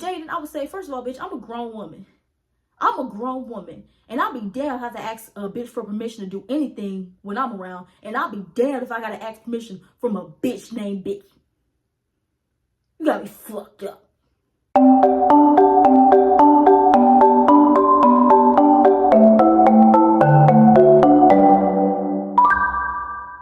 Jaden, I would say, first of all, bitch, I'm a grown woman. I'm a grown woman. And I'll be damned if I have to ask a bitch for permission to do anything when I'm around. And I'll be damned if I gotta ask permission from a bitch named Bitch. You gotta be fucked up.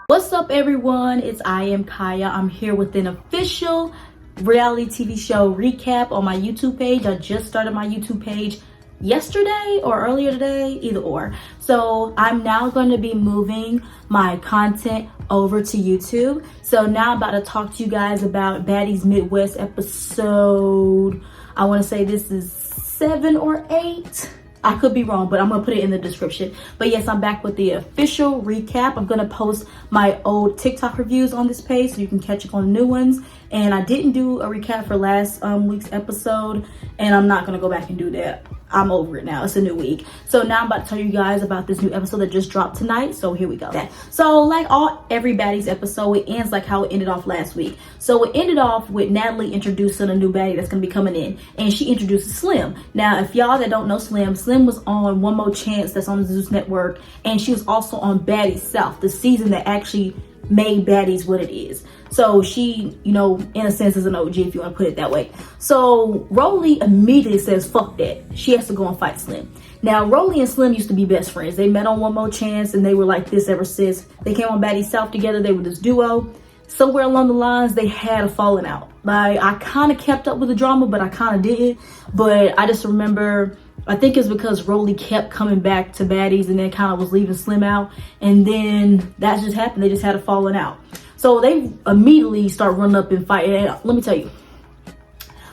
What's up, everyone? It's I am Kaya. I'm here with an official reality TV show recap on my YouTube page. I just started my YouTube page yesterday or earlier today, either or. So I'm now going to be moving my content over to YouTube. So now I'm about to talk to you guys about Baddies Midwest episode, I want to say this is 7 or 8. I could be wrong, but I'm gonna put it in the description. But yes, I'm back with the official recap. I'm gonna post my old TikTok reviews on this page so you can catch up on the new ones. And I didn't do a recap for last week's episode, and I'm not gonna go back and do that. I'm over it now. It's a new week. So now I'm about to tell you guys about this new episode that just dropped tonight. So here we go. So like every Baddies episode, it ends like how it ended off last week. So it ended off with Natalie introducing a new baddie that's gonna be coming in, and she introduces Slim. Now, if y'all that don't know Slim was on One More Chance that's on the Zeus Network, and she was also on Baddies South, the season that actually made Baddies what it is. So she, you know, in a sense is an OG, if you want to put it that way. So Rollie immediately says, fuck that. She has to go and fight Slim. Now, Rollie and Slim used to be best friends. They met on One More Chance, and they were like this ever since. They came on Baddies South together. They were this duo. Somewhere along the lines, they had a falling out. Like, I kind of kept up with the drama, but I kind of didn't. But I just remember, I think it's because Rollie kept coming back to Baddies and then kind of was leaving Slim out. And then that just happened. They just had a falling out. So they immediately start running up and fighting. And let me tell you,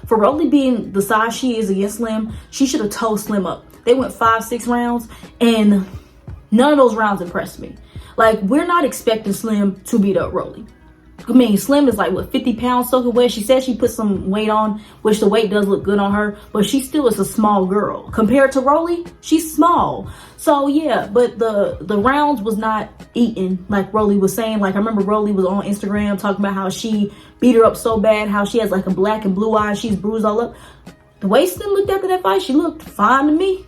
for Rollie being the size she is against Slim, she should have towed Slim up. They went 5-6 rounds, and none of those rounds impressed me. Like, we're not expecting Slim to beat up Rollie. I mean, Slim is like, what, 50 pounds soaking wet? She said she put some weight on, which the weight does look good on her, but she still is a small girl. Compared to Rollie, she's small. So yeah, but the rounds was not eaten like Rollie was saying. Like, I remember Rollie was on Instagram talking about how she beat her up so bad, how she has like a black and blue eye, she's bruised all up. The way Slim looked after that fight, she looked fine to me.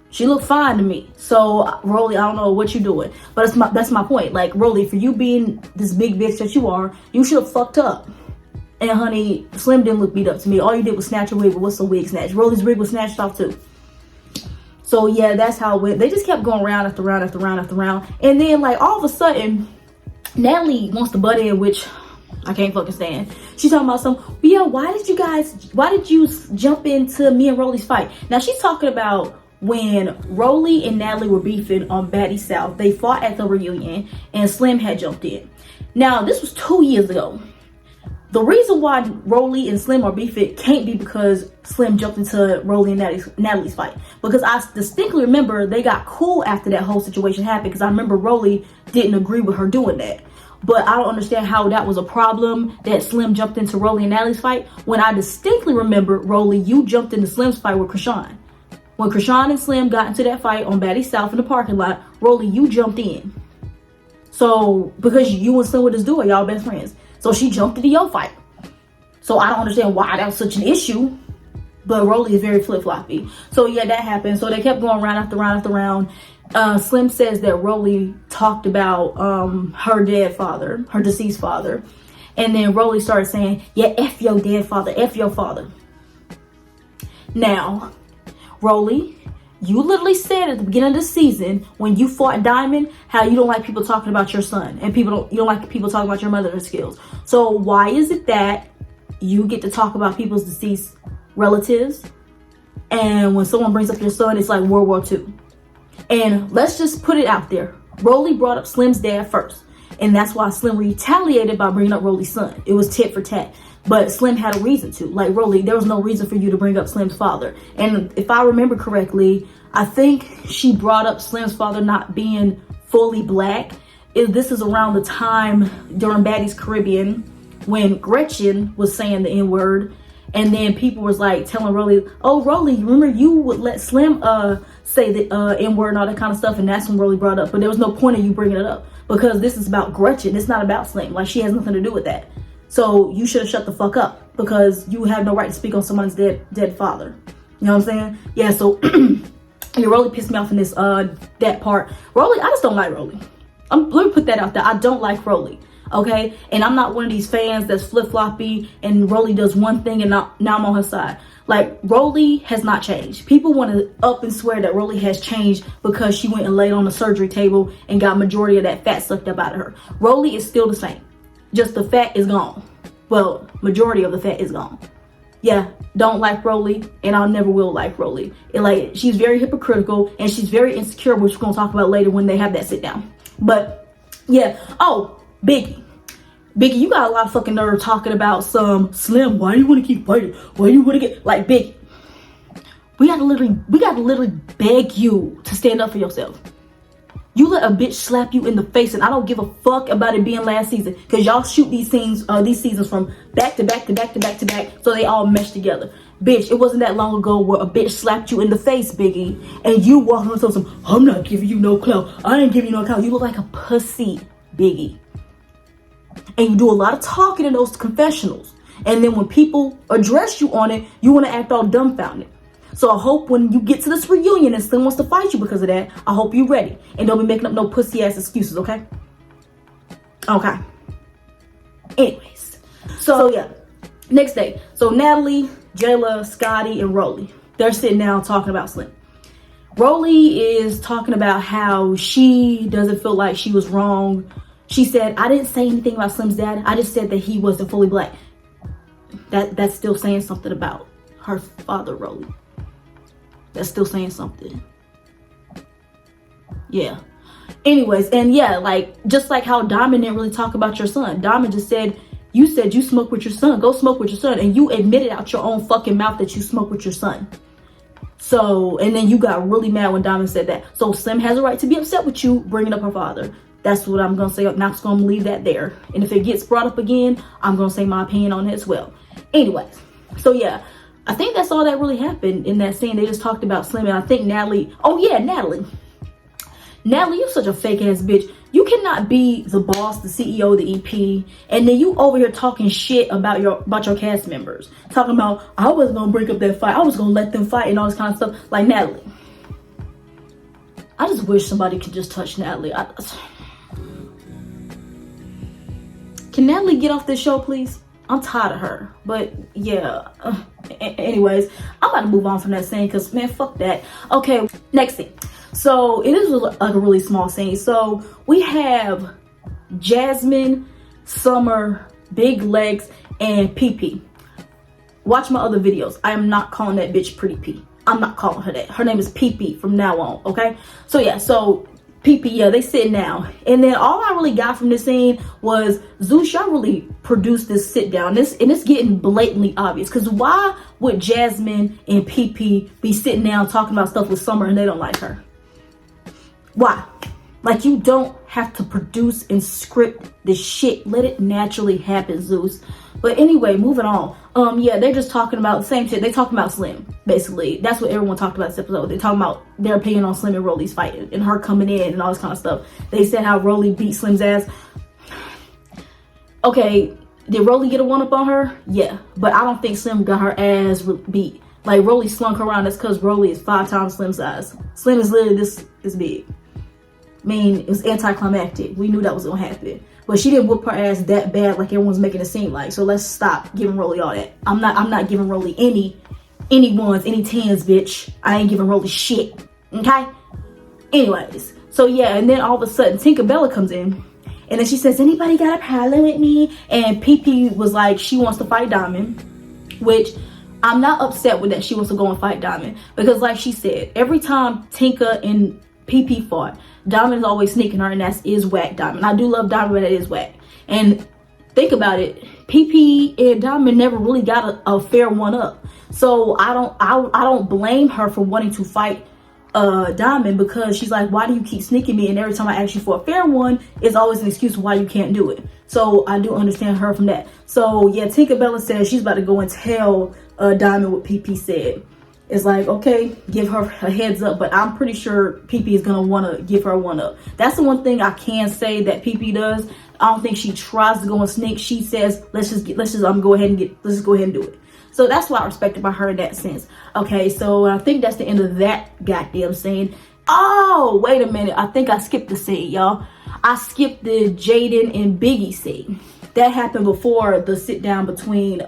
She looked fine to me. So Rollie, I don't know what you're doing, but that's my point. Like, Rollie, for you being this big bitch that you are, you should have fucked up. And honey, Slim didn't look beat up to me. All you did was snatch her wig, but what's the wig snatch? Rollie's wig was snatched off too. So yeah, that's how it went. They just kept going round after round after round after round. And then like all of a sudden, Natalie wants to butt in, which I can't fucking stand. She's talking about well, yeah, why did you jump into me and Rollie's fight? Now she's talking about when Rollie and Natalie were beefing on Baddies South. They fought at the reunion and Slim had jumped in. Now this was 2 years ago. The reason why Rollie and Slim are beefing can't be because Slim jumped into Rollie and Natalie's fight. Because I distinctly remember they got cool after that whole situation happened, because I remember Rollie didn't agree with her doing that. But I don't understand how that was a problem that Slim jumped into Rollie and Natalie's fight, when I distinctly remember, Rollie, you jumped into Slim's fight with Krishan. When Krishan and Slim got into that fight on Baddies South in the parking lot, Rollie, you jumped in. So, because you and Slim were this duo, y'all best friends. So she jumped into your fight. So I don't understand why that was such an issue. But Rollie is very flip-floppy. So yeah, that happened. So they kept going round after round after round. Slim says that Rollie talked about her dead father, her deceased father. And then Rollie started saying, yeah, F your dead father, F your father. Now, Rollie, you literally said at the beginning of the season, when you fought Diamond, how you don't like people talking about your son, and you don't like people talking about your mother's skills. So why is it that you get to talk about people's deceased relatives, and when someone brings up your son, it's like World War II? And let's just put it out there. Rollie brought up Slim's dad first, and that's why Slim retaliated by bringing up Rollie's son. It was tit for tat. But Slim had a reason to. Like, Rollie, there was no reason for you to bring up Slim's father. And if I remember correctly, I think she brought up Slim's father not being fully black. This is around the time during Baddies Caribbean when Gretchen was saying the N-word. And then people was like telling Rollie, oh, Rollie, remember you would let Slim say the N-word and all that kind of stuff. And that's when Rollie brought up. But there was no point in you bringing it up, because this is about Gretchen. It's not about Slim. Like, she has nothing to do with that. So you should have shut the fuck up, because you have no right to speak on someone's dead father. You know what I'm saying? Yeah, so it really pissed me off in this that part. Rollie, I just don't like Rollie. Let me put that out there. I don't like Rollie. Okay? And I'm not one of these fans that's flip-floppy and Rollie does one thing and now I'm on her side. Like, Rollie has not changed. People want to up and swear that Rollie has changed because she went and laid on the surgery table and got majority of that fat sucked up out of her. Rollie is still the same. Just the fat is gone. Well, majority of the fat is gone. Yeah, don't like Rollie, and I never will like Rollie. She's very hypocritical and she's very insecure, which we're gonna talk about later when they have that sit down. But yeah. Oh, Biggie, you got a lot of fucking nerve talking about some Slim. Why do you want to keep fighting? Why do you want to get like Biggie? We gotta literally beg you to stand up for yourself. You let a bitch slap you in the face, and I don't give a fuck about it being last season, because y'all shoot these seasons from back to back to back to back to back, so they all mesh together. Bitch, it wasn't that long ago where a bitch slapped you in the face, Biggie, and you walking on some, I'm not giving you no clout. I ain't giving you no clout. You look like a pussy, Biggie. And you do a lot of talking in those confessionals. And then when people address you on it, you want to act all dumbfounded. So I hope when you get to this reunion and Slim wants to fight you because of that, I hope you're ready. And don't be making up no pussy ass excuses, okay? Okay. Anyways. So yeah. Next day. So Natalie, Jayla, Scotty, and Rollie, they're sitting down talking about Slim. Rollie is talking about how she doesn't feel like she was wrong. She said, I didn't say anything about Slim's dad. I just said that he wasn't fully black. That's still saying something about her father, Rollie. That's still saying something. Yeah. Anyways, and yeah, just like how Diamond didn't really talk about your son. Diamond just said you smoke with your son. Go smoke with your son. And you admitted out your own fucking mouth that you smoke with your son. So, and then you got really mad when Diamond said that. So Slim has a right to be upset with you bringing up her father. That's what I'm going to say. I'm not going to leave that there. And if it gets brought up again, I'm going to say my opinion on it as well. Anyways, so yeah, I think that's all that really happened in that scene. They just talked about Slim, and I think Natalie. Oh yeah, Natalie, you're such a fake ass bitch. You cannot be the boss, the CEO, the EP, and then you over here talking shit about your cast members. Talking about, I wasn't going to break up that fight. I was going to let them fight and all this kind of stuff. Like, Natalie, I just wish somebody could just touch Natalie. Can Natalie get off this show, please? I'm tired of her. But yeah, anyways, I'm about to move on from that scene because, man, fuck that. Okay, next scene. So it is like a really small scene. So we have Jasmine, Summer, Big Legs, and PP. Watch my other videos. I am not calling that bitch Pretty P. I'm not calling her that. Her name is PP from now on, okay? So yeah, so PP, yeah, they sitting down. And then all I really got from this scene was Zeus, y'all really produced this sit down. And it's getting blatantly obvious. Because why would Jasmine and PP be sitting down talking about stuff with Summer and they don't like her? Why? Like, you don't have to produce and script this shit. Let it naturally happen, Zeus. But anyway, moving on. Yeah, they're just talking about the same shit. They talking about Slim, basically. That's what everyone talked about this episode. They talking about their opinion on Slim and Rollie's fighting and her coming in and all this kind of stuff. They said how Rollie beat Slim's ass. Okay, did Rollie get a one-up on her? Yeah, but I don't think Slim got her ass beat. Like, Rollie slung her around. That's because Rollie is 5 times Slim's size. Slim is literally this big. I mean, it was anticlimactic. We knew that was gonna happen. But she didn't whoop her ass that bad like everyone's making it seem like. So let's stop giving Rollie all that. I'm not giving Rollie any ones, any tens, bitch. I ain't giving Rollie shit. Okay? Anyways. So yeah, and then all of a sudden Tinkerbella comes in. And then she says, anybody got a problem with me? And PP was like, she wants to fight Diamond. Which I'm not upset with that she wants to go and fight Diamond. Because like she said, every time Tinka and PP fought, Diamond is always sneaking her, and that is whack Diamond. I do love Diamond, but it is whack. And think about it, PP and Diamond never really got a fair one up. So I don't blame her for wanting to fight Diamond, because she's like, why do you keep sneaking me? And every time I ask you for a fair one, it's always an excuse why you can't do it. So I do understand her from that. So yeah, Tinkerbella says she's about to go and tell Diamond what PP said. It's like, okay, give her a heads up, but I'm pretty sure PP is gonna want to give her one up. That's the one thing I can say that PP does. I don't think she tries to go and sneak. She says, let's just go ahead and do it. So that's what I respect about her in that sense. Okay, so I think that's the end of that goddamn scene. Oh, wait a minute. I think I skipped the scene, y'all. I skipped the Jaden and Biggie scene. That happened before the sit down between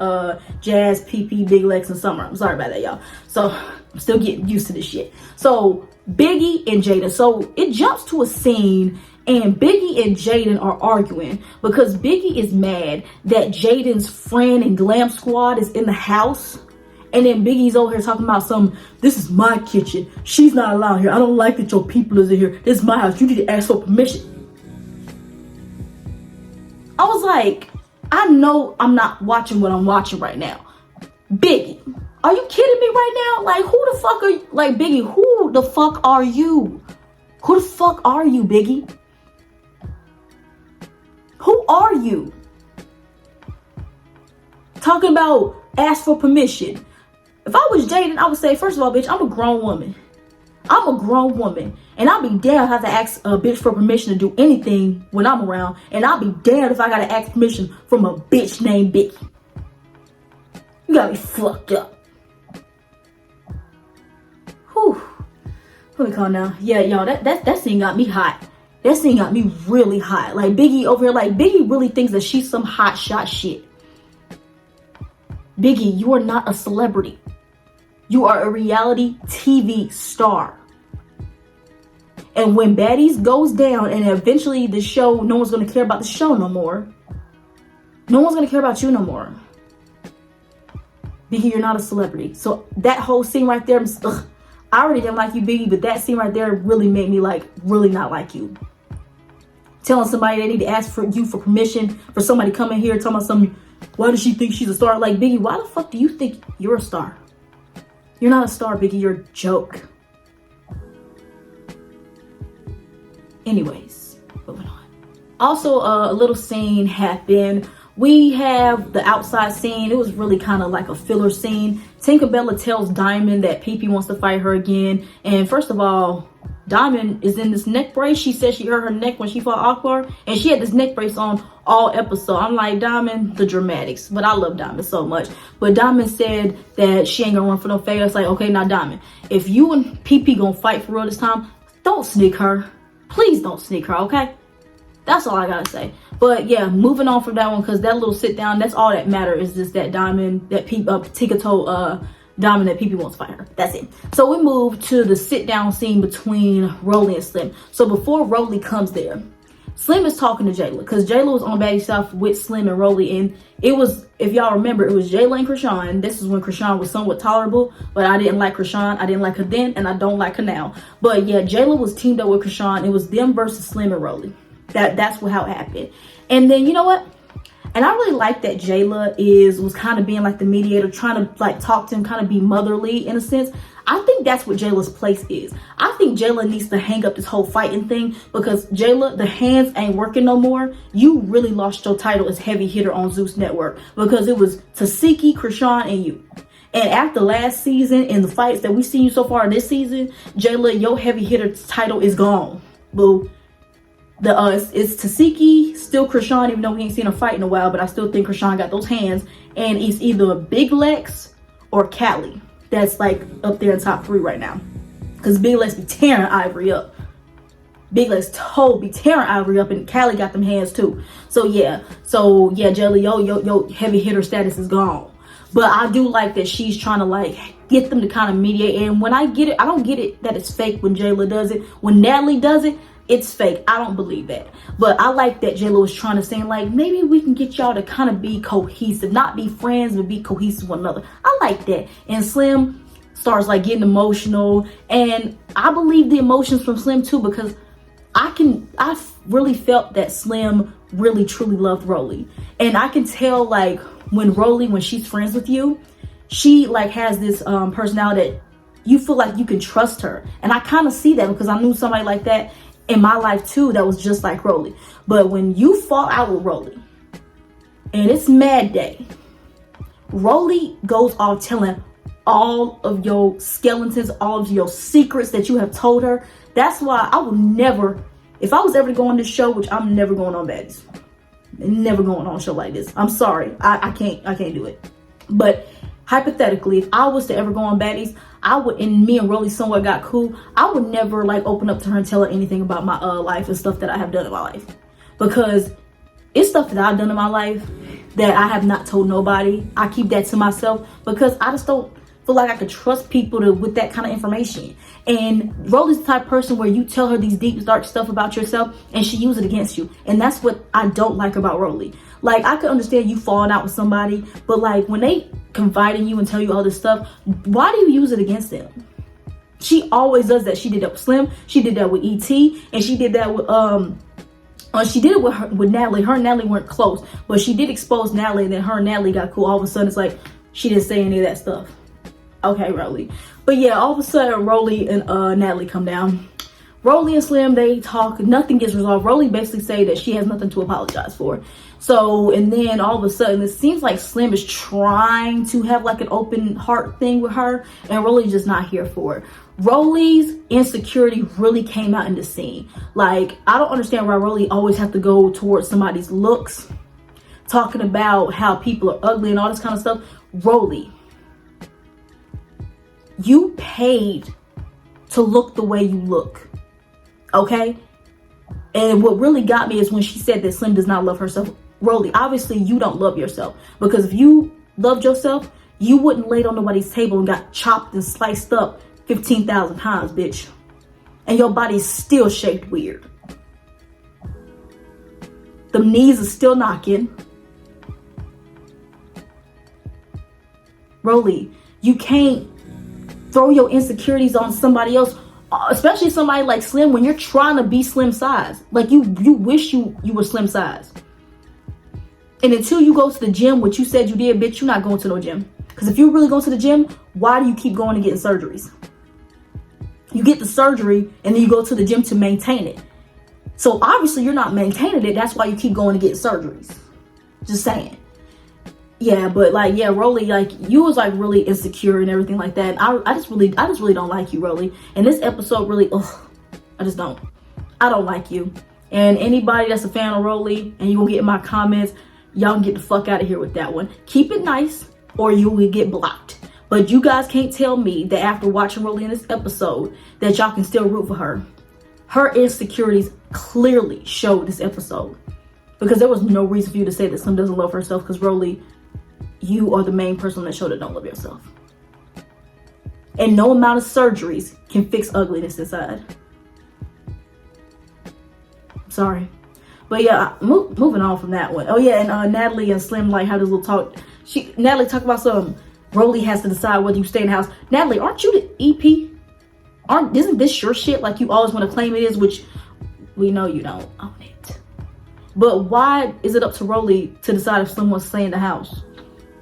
Jazz, PP, Big Lex, and Summer. I'm sorry about that, y'all. So I'm still getting used to this shit. So Biggie and Jaden. So it jumps to a scene and Biggie and Jaden are arguing because Biggie is mad that Jaden's friend and glam squad is in the house. And then Biggie's over here talking about this is my kitchen. She's not allowed here. I don't like that your people is in here. This is my house. You need to ask for permission. I was like, I know I'm not watching what I'm watching right now. Biggie, are you kidding me right now? Like, who the fuck are you? Like, Biggie, who the fuck are you? Who the fuck are you, Biggie? Who are you? Talking about ask for permission. If I was Jaden, I would say, first of all, bitch, I'm a grown woman. I'm a grown woman. And I'll be damned if I have to ask a bitch for permission to do anything when I'm around. And I'll be damned if I gotta ask permission from a bitch named Biggie. You gotta be fucked up. Whew. Let me calm down. Yeah, y'all, that scene got me hot. That scene got me really hot. Like, Biggie over here, like, Biggie really thinks that she's some hot shot shit. Biggie, you are not a celebrity. You are a reality TV star. And when Baddies goes down and eventually the show, no one's going to care about the show no more. No one's going to care about you no more. Biggie, you're not a celebrity. So that whole scene right there, I already didn't like you, Biggie, but that scene right there really made me really not like you. Telling somebody they need to ask for you for permission for somebody coming here talking about something. Why does she think she's a star? Like, Biggie, why the fuck do you think you're a star? You're not a star, Biggie. You're a joke. Anyways, moving on. Also, a little scene happened. We have the outside scene. It was really kind of like a filler scene. Tinkerbella tells Diamond that PP wants to fight her again. And first of all, Diamond is in this neck brace. She said she hurt her neck when she fought Akbar. And she had this neck brace on all episode. I'm like, Diamond, the dramatics. But I love Diamond so much. But Diamond said that she ain't gonna run for no favor. It's like, okay, now Diamond, if you and PP gonna fight for real this time, don't sneak her. Please don't sneak her, okay? That's all I gotta say. But yeah, moving on from that one, because that little sit down, that's all that matters, is just that Diamond, that Tika told Diamond that PP wants to fight her. That's it. So we move to the sit down scene between Rollie and Slim. So before Rollie comes there, Slim is talking to Jayla, because Jayla was on Baddies stuff with Slim and Rollie, and it was, if y'all remember, it was Jayla and Krishan. This is when Krishan was somewhat tolerable, but I didn't like Krishan. I didn't like her then, and I don't like her now. But yeah, Jayla was teamed up with Krishan. It was them versus Slim and Rollie. That's how it happened. And then, you know what? And I really like that Jayla was kind of being like the mediator, trying to like talk to him, kind of be motherly in a sense. I think that's what Jayla's place is. I think Jayla needs to hang up this whole fighting thing, because Jayla, the hands ain't working no more. You really lost your title as heavy hitter on Zeus Network, because it was Tasiki, Krishan, and you. And after last season and the fights that we've seen you so far this season, Jayla, your heavy hitter title is gone. Boo. It's Tasiki, still Krishan, even though we ain't seen her fight in a while, but I still think Krishan got those hands. And it's either Big Lex or Callie that's like up there in top 3 right now, because Big Lex be tearing Ivory up. Big Lex be tearing Ivory up, and Callie got them hands too. So yeah, Jelly, yo heavy hitter status is gone. But I do like that she's trying to like get them to kind of mediate. And when I get it, I don't get it that it's fake when Jayla does it. When Natalie does it, it's fake. I don't believe that. But I like that Jayla was trying to say, like, maybe we can get y'all to kind of be cohesive. Not be friends, but be cohesive with one another. I like that. And Slim starts, like, getting emotional. And I believe the emotions from Slim, too, because I really felt that Slim really, truly loved Rollie. And I can tell, like, when she's friends with you, she, like, has this personality that you feel like you can trust her. And I kind of see that because I knew somebody like that in my life too that was just like Rollie. But when you fall out with Rollie and it's Mad Day, Rollie goes off telling all of your skeletons, all of your secrets that you have told her. That's why I would never, if I was ever to go on this show, which I'm never going on Baddies, never going on a show like this. I'm sorry, I can't do it. But hypothetically, if I was to ever go on Baddies, I would, and me and Rollie somewhat got cool, I would never like open up to her and tell her anything about my life and stuff that I have done in my life, because it's stuff that I've done in my life that I have not told nobody. I keep that to myself because I just don't feel like I could trust people with that kind of information. And Rollie's the type of person where you tell her these deep, dark stuff about yourself and she uses it against you. And that's what I don't like about Rollie. Like, I could understand you falling out with somebody, but like when they confide in you and tell you all this stuff, why do you use it against them? She always does that. She did that with Slim. She did that with E.T. And she did that with she did it with Natalie. Her and Natalie weren't close, but she did expose Natalie, and then her and Natalie got cool. All of a sudden, it's like she didn't say any of that stuff. Okay, Rollie. But yeah, all of a sudden, Rollie and Natalie come down. Rollie and Slim, they talk. Nothing gets resolved. Rollie basically say that she has nothing to apologize for. So, and then all of a sudden, it seems like Slim is trying to have like an open heart thing with her, and Rollie's just not here for it. Rollie's insecurity really came out in the scene. Like, I don't understand why Rollie always have to go towards somebody's looks, talking about how people are ugly and all this kind of stuff. Rollie, you paid to look the way you look, okay? And what really got me is when she said that Slim does not love herself. Rollie, obviously you don't love yourself, because if you loved yourself, you wouldn't lay on nobody's table and got chopped and sliced up 15,000 times, bitch. And your body's still shaped weird. The knees are still knocking. Rollie, you can't throw your insecurities on somebody else, especially somebody like Slim, when you're trying to be Slim size. Like, you wish you were Slim size. And until you go to the gym, which you said you did, bitch, you're not going to no gym. Because if you're really going to the gym, why do you keep going and getting surgeries? You get the surgery and then you go to the gym to maintain it. So obviously you're not maintaining it. That's why you keep going to get surgeries. Just saying. Yeah, but like, yeah, Rollie, like, you was like really insecure and everything like that. I just really don't like you, Rollie. And this episode really, I don't like you. And anybody that's a fan of Rollie and you will get in my comments, y'all can get the fuck out of here with that one. Keep it nice or you will get blocked. But you guys can't tell me that after watching Rollie in this episode that y'all can still root for her. Her insecurities clearly showed this episode. Because there was no reason for you to say that Slim doesn't love herself, because Rollie, you are the main person on that show that don't love yourself. And no amount of surgeries can fix ugliness inside. Sorry. But yeah, moving on from that one. Oh yeah, and Natalie and Slim like had this little talk. Natalie talked about some, Rollie has to decide whether you stay in the house. Natalie, aren't you the EP? Isn't this your shit like you always want to claim it is, which we know you don't own it. But why is it up to Rollie to decide if someone's staying in the house?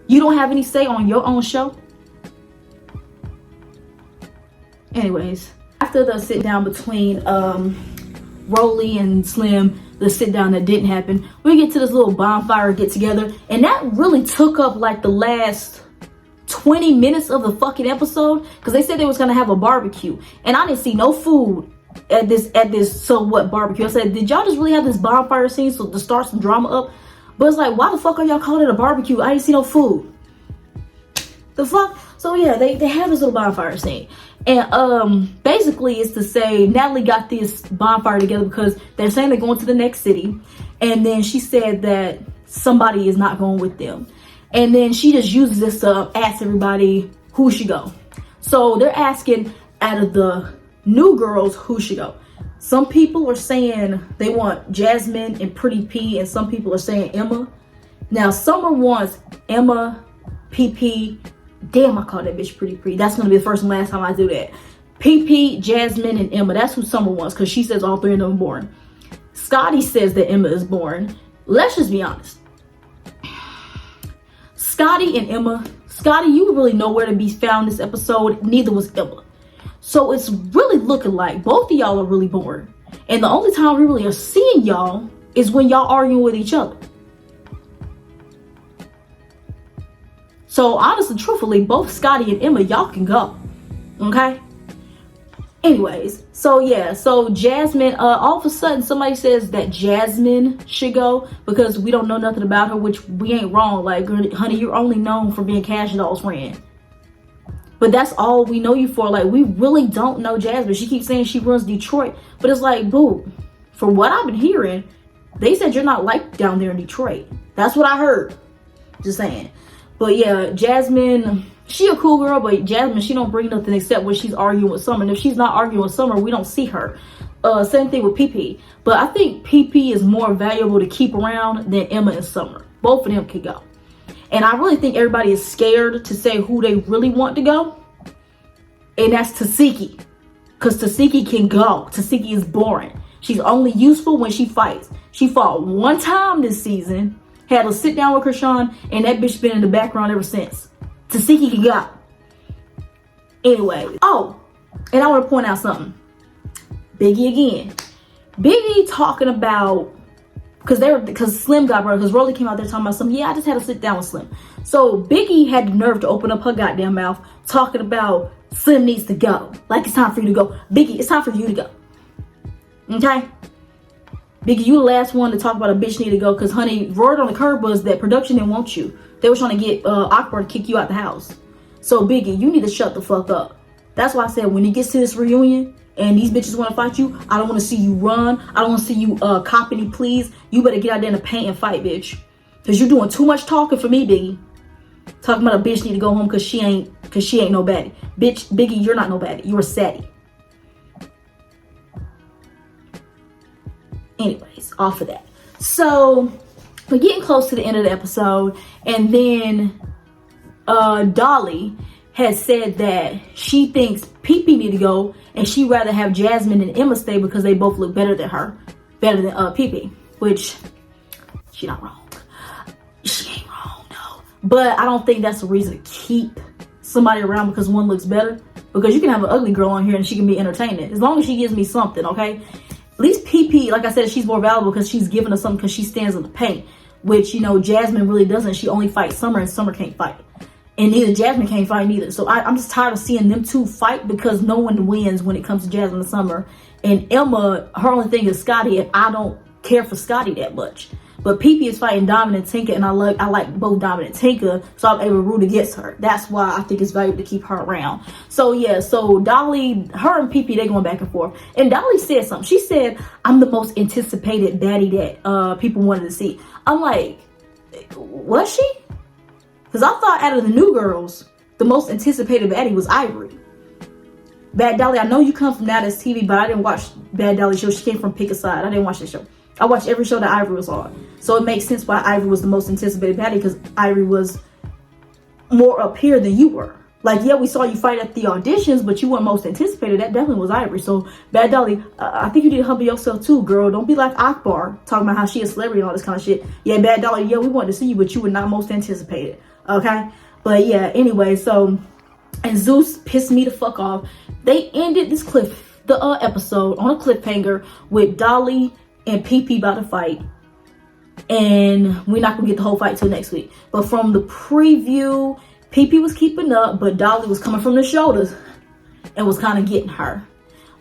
You don't have any say on your own show? Anyways, after the sit down between Rollie and Slim, the sit down that didn't happen, we get to this little bonfire get together, and that really took up like the last 20 minutes of the fucking episode, because they said they was gonna have a barbecue, and I didn't see no food at this so what barbecue. I said, did y'all just really have this bonfire scene so to start some drama up? But it's like, why the fuck are y'all calling it a barbecue? I didn't see no food. The fuck? So yeah, they have this little bonfire scene. And basically it's to say Natalie got this bonfire together because they're saying they're going to the next city. And then she said that somebody is not going with them. And then she just uses this to ask everybody who should go. So they're asking out of the new girls who should go. Some people are saying they want Jasmine and Pretty P, and some people are saying Emma. Now, Summer wants Emma, PP. Damn, I call that bitch Pretty P. That's gonna be the first and last time I do that. PP, Jasmine, and Emma. That's who Summer wants, because she says all three of them are born. Scotty says that Emma is born. Let's just be honest. Scotty and Emma. Scotty, you really nowhere to be found this episode. Neither was Emma. So it's really looking like both of y'all are really bored. And the only time we really are seeing y'all is when y'all arguing with each other. So honestly, truthfully, both Scotty and Emma, y'all can go. Okay? Anyways, so yeah, so Jasmine, all of a sudden somebody says that Jasmine should go because we don't know nothing about her, which we ain't wrong. Like, honey, you're only known for being Cash Doll's friend. But that's all we know you for. Like, we really don't know Jasmine. She keeps saying she runs Detroit, but it's like, boo, for what I've been hearing, they said you're not liked down there in Detroit. That's what I heard. Just saying. But yeah, Jasmine, she a cool girl, but Jasmine, she don't bring nothing except when she's arguing with Summer. And if she's not arguing with Summer, we don't see her. Same thing with PP. But I think PP is more valuable to keep around than Emma and Summer. Both of them can go. And I really think everybody is scared to say who they really want to go. And that's Tasiki. Because Tasiki can go. Tasiki is boring. She's only useful when she fights. She fought one time this season. Had to sit down with Krishan, and that bitch been in the background ever since. Tasiki can go. Anyway. Oh, and I want to point out something. Biggie again. Biggie talking about, because Slim got brought, because Rollie came out there talking about something. Yeah, I just had to sit down with Slim. So Biggie had the nerve to open up her goddamn mouth talking about Slim needs to go. Like, it's time for you to go. Biggie, it's time for you to go. Okay? Biggie, you the last one to talk about a bitch need to go, because honey, word on the curb was that production didn't want you. They were trying to get Akbar to kick you out the house. So Biggie, you need to shut the fuck up. That's why I said when it gets to this reunion and these bitches want to fight you, I don't want to see you run. I don't want to see you cop any pleas. You better get out there in the paint and fight, bitch. Because you're doing too much talking for me, Biggie. Talking about a bitch need to go home because she ain't no baddie. Bitch, Biggie, you're not no baddie. You're a saddie. Anyways, off of that. So we're getting close to the end of the episode, and then Dolly has said that she thinks PP need to go, and she'd rather have Jasmine and Emma stay because they both look better than her, better than PP. Which she not wrong. She ain't wrong, no. But I don't think that's a reason to keep somebody around because one looks better. Because you can have an ugly girl on here and she can be entertaining as long as she gives me something, okay? At least PP, like I said, she's more valuable because she's giving us something because she stands in the paint. Which, you know, Jasmine really doesn't. She only fights Summer, and Summer can't fight. And neither Jasmine can't fight neither. So I'm just tired of seeing them two fight because no one wins when it comes to Jasmine and Summer. And Emma, her only thing is Scotty, and I don't care for Scotty that much. But PP is fighting Diamond and Tinka, and I like both Diamond and Tinka, so I'm able to root against her. That's why I think it's valuable to keep her around. So yeah, so Dolly, her and PP, they going back and forth. And Dolly said something. She said, I'm the most anticipated baddie that people wanted to see. I'm like, was she? Because I thought out of the new girls, the most anticipated baddie was Ivory. Bad Dolly, I know you come from Now That's TV, but I didn't watch Bad Dolly show. She came from Pick a Side. I didn't watch that show. I watched every show that Ivory was on. So it makes sense why Ivory was the most anticipated baddie, because Ivory was more up here than you were. Like, yeah, we saw you fight at the auditions, but you weren't most anticipated. That definitely was Ivory. So, Bad Dolly, I think you need to humble yourself too, girl. Don't be like Akbar, talking about how she a celebrity and all this kind of shit. Yeah, Bad Dolly, yeah, we wanted to see you, but you were not most anticipated. Okay? But yeah, anyway, so, and Zeus pissed me the fuck off. They ended this episode on a cliffhanger with Dolly and PP about to fight, and we're not gonna get the whole fight till next week. But from the preview, PP was keeping up, but Dolly was coming from the shoulders and was kind of getting her.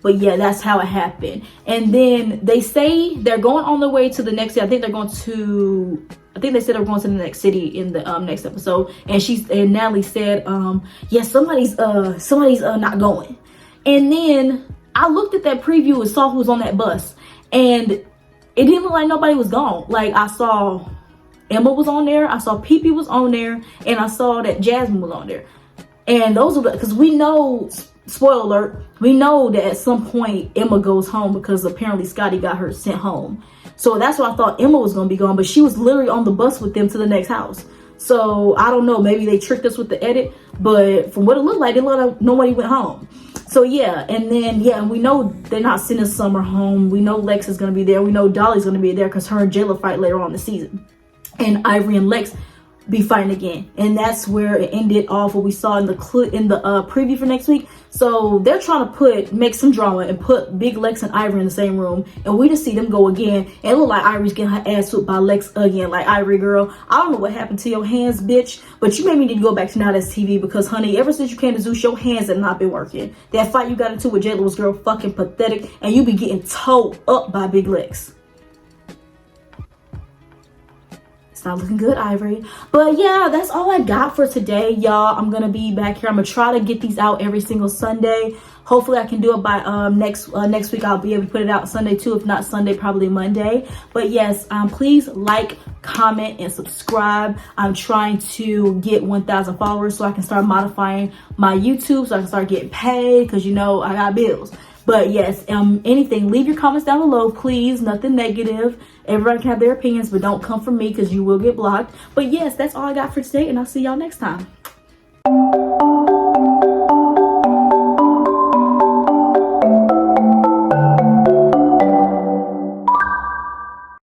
But yeah, that's how it happened. And then they say they're going on their way to the next city. I think they said they're going to the next city in the next episode. And Natalie said, yeah, somebody's not going. And then I looked at that preview and saw who was on that bus, and it didn't look like nobody was gone. Like, I saw Emma was on there, I saw PP was on there, and I saw that Jasmine was on there. And those are because we know, spoiler alert, we know that at some point Emma goes home because apparently Scotty got her sent home. So that's why I thought Emma was going to be gone, but she was literally on the bus with them to the next house. So I don't know, maybe they tricked us with the edit, but from what it looked like nobody went home. So yeah, and then yeah, we know they're not sending Summer home. We know Lex is gonna be there. We know Dolly's gonna be there because her and Jayla fight later on in the season. And Ivory and Lex be fighting again, and that's where it ended off. What we saw in the preview for next week. So they're trying to make some drama and put Big Lex and Ivory in the same room, and we just see them go again. And it look like Ivory's getting her ass whooped by Lex again. Like, Ivory girl, I don't know what happened to your hands, bitch, but you made me need to go back to Now That's TV, because honey, ever since you came to Zeus, your hands have not been working. That fight you got into with J-Lo's girl, fucking pathetic, and you be getting towed up by Big Lex. Not looking good, Ivory. But yeah, that's all I got for today, y'all. I'm gonna be back here. I'm gonna try to get these out every single Sunday. Hopefully I can do it by next week. I'll be able to put it out Sunday too. If not Sunday, probably Monday. But yes, please like, comment, and subscribe. I'm trying to get 1,000 followers so I can start modifying my YouTube, so I can start getting paid, because you know I got bills. But yes, anything, leave your comments down below, please. Nothing negative. Everybody can have their opinions, but don't come from me, because you will get blocked. But yes, that's all I got for today, and I'll see y'all next time.